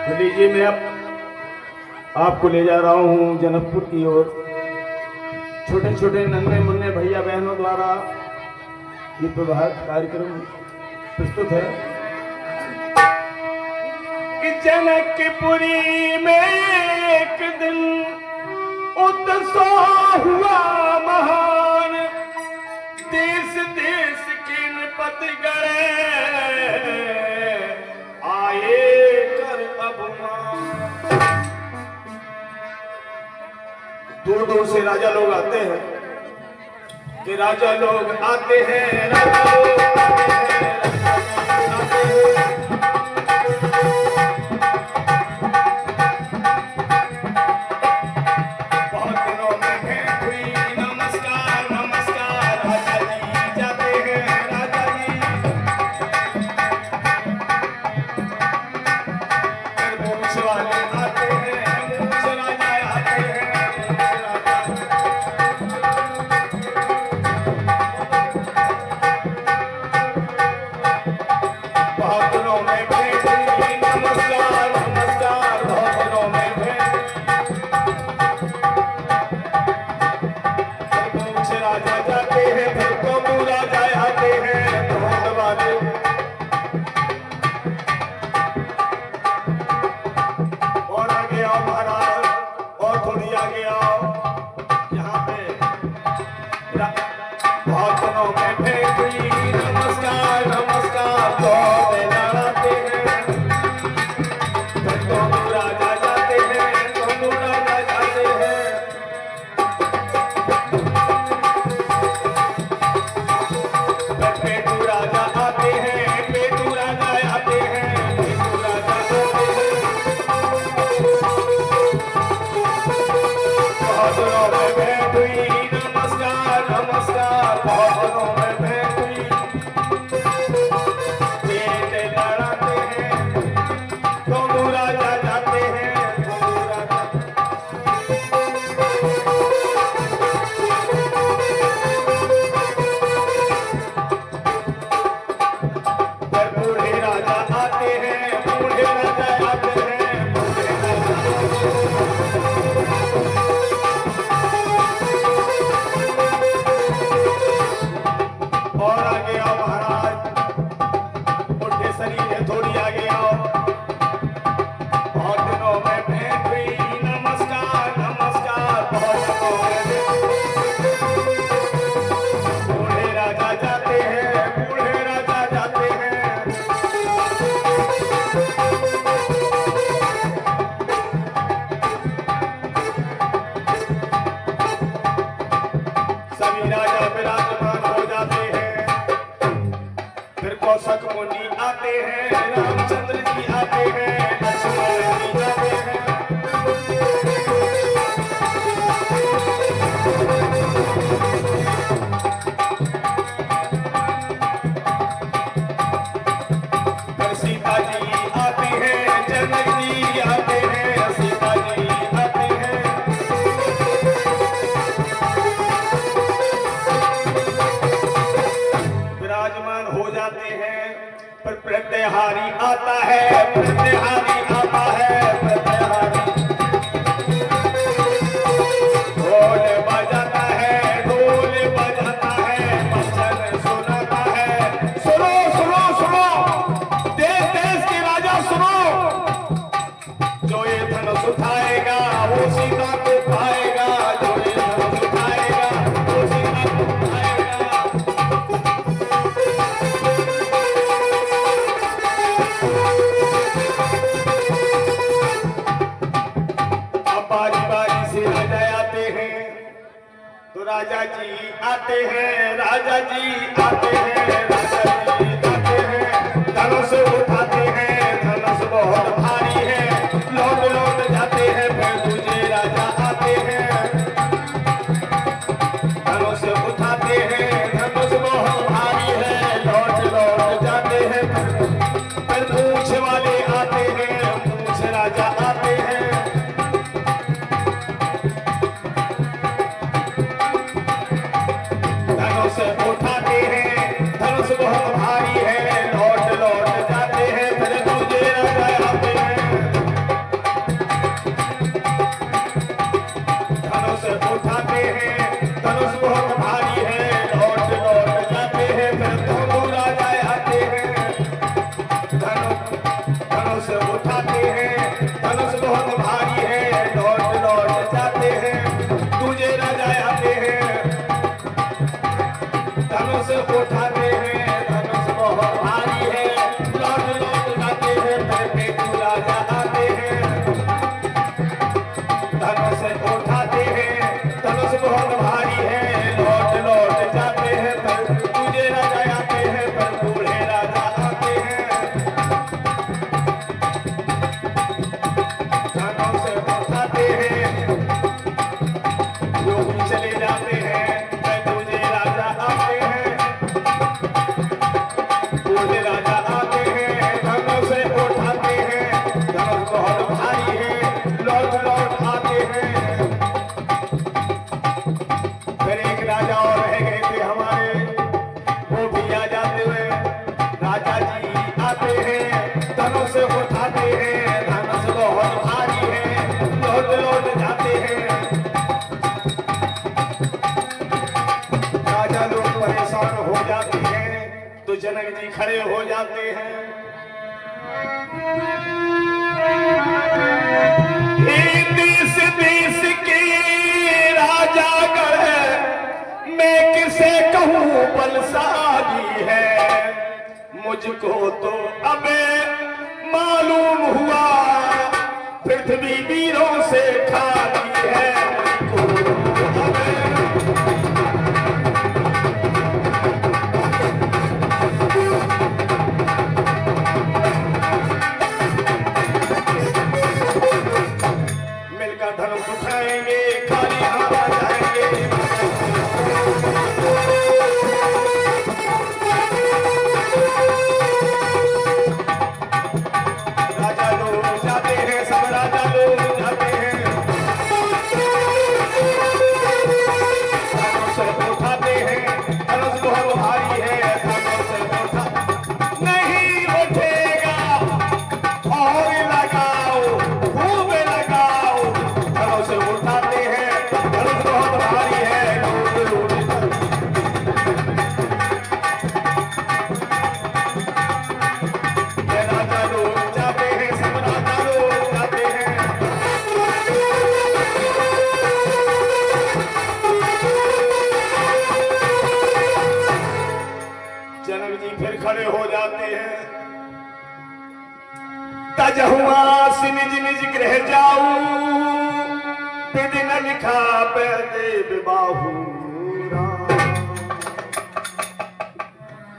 तो लीजिए, मैं अब आपको ले जा रहा हूँ जनकपुर की ओर। छोटे छोटे नन्हे मुन्ने भैया बहनों द्वारा ये प्रभात कार्यक्रम प्रस्तुत है। कि जनकपुरी में एक दिन उत्सव हुआ महान, देश देश के नृपति गणे आए कर अभिमान। दूर दूर से राजा लोग आते हैं, कि राजा लोग आते हैं, राजा लोग आते हैं, आते हैं। बहुत दिनों में भेंट हुई, नमस्कार नमस्कार, राजा जी जाते हैं, राजा जी। फिर मूछ वाले आते हैं, मूछ राजा आते हैं। कौशक मुनि आते हैं, रामचंद्र जी आते हैं, लक्ष्मण जी आते हैं। फिर सीता जी आते हैं, जनक जी आते हैं, सीता जी आते हैं। विराजमान हो जाते हैं, पर प्रत्यहारी आता है, प्रत्यहारी आता है, प्रत्यहारी ढोल बजाता है, ढोल बजाता है, भजन सुनाता है। सुनो सुनो सुनो, देश देश के राजा सुनो, जो ये धनुष उठाएगा वो सीता को पाएगा, जो ये धनुष उठाएगा वो सीता को पाएगा। तो राजा जी आते हैं, राजा जी आते हैं, राजा जी आते हैं। धनुष उठाते हैं, धनुष बहुत भारी है, लौट लौट जाते हैं, फिर दूसरे राजा आते हैं। धनुष उठाते हैं, धनुष बहुत भारी है, लौट लौट जाते हैं, फिर मूछ वाले आते हैं, मूछ राजा आते हैं। धनुष उठाते हैं, राजा जी आते हैं, धनुष उठाते हैं, धनुष बहुत भारी है, लौट लौट जाते हैं। राजा लोग परेशान हो जाते हैं तो जनक जी खड़े हो जाते हैं। देश देश के राजा गढ़ मैं किसे कहूँ बलशाली है, मुझको तो अब मालूम हुआ पृथ्वी वीरों से खाली है। मुझको मिलकर धनुष उठाएंगे, खाली हाथ आ जाएंगे। राजा लोग जाते हैं, सब राजा लोग जाते हैं, धनुष उठाते हैं, धनुष बहुत भारी है, धनुष उठा नहीं उठेगा और लगाओ खूब लगाओ, धनुष उठाते हैं, धनुष बहुत भारी है। ये राजा लोग जाते हैं, सब राजा लोग जाते हैं। जनक जी फिर खड़े हो जाते हैं। तजहुआ निज निज गृह जाऊ, विधि न लिखा पैदे बाहू।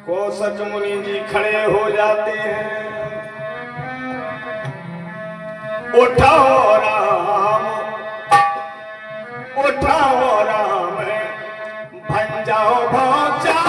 कौशक मुनि जी खड़े हो जाते हैं। उठाओ राम, उठाओ राम, भंजाओ भौचा।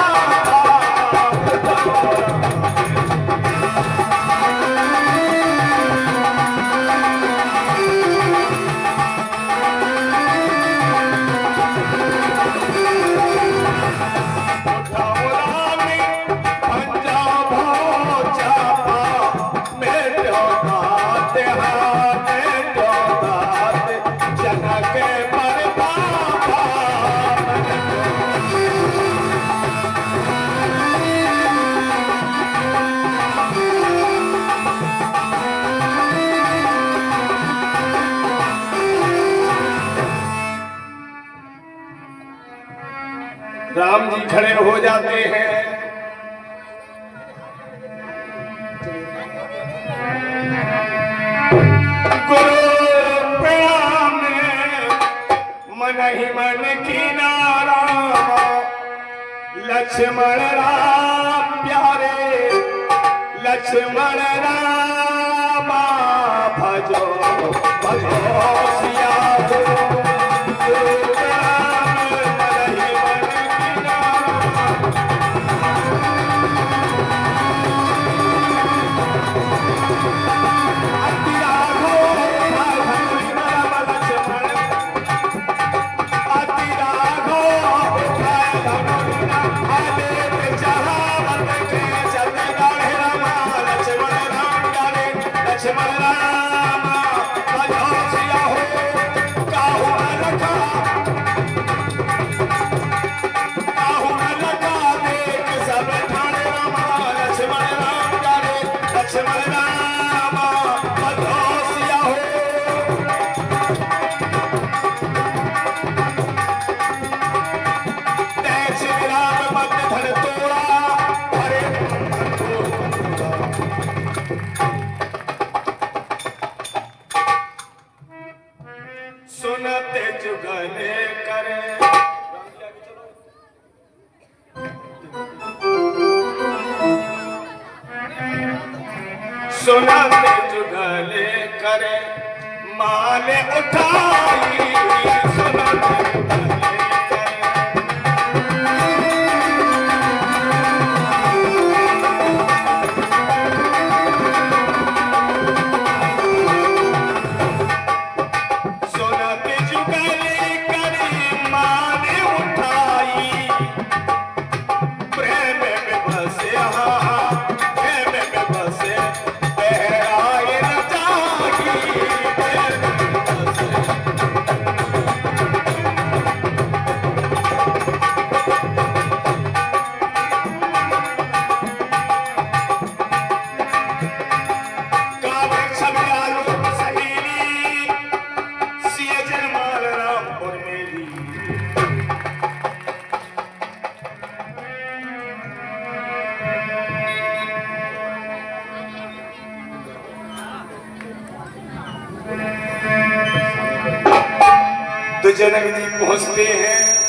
राम जी खड़े हो जाते हैं। गुरु प्रणाम मन ही मन की नारा, लक्ष्मण राम प्यारे, लक्ष्मण राम भजो भजो सिया। सुनते जुगले करे सुनते जुगले करे माले उठाई सुनते प्रेम में बसे जनक जी पहुंचते हैं।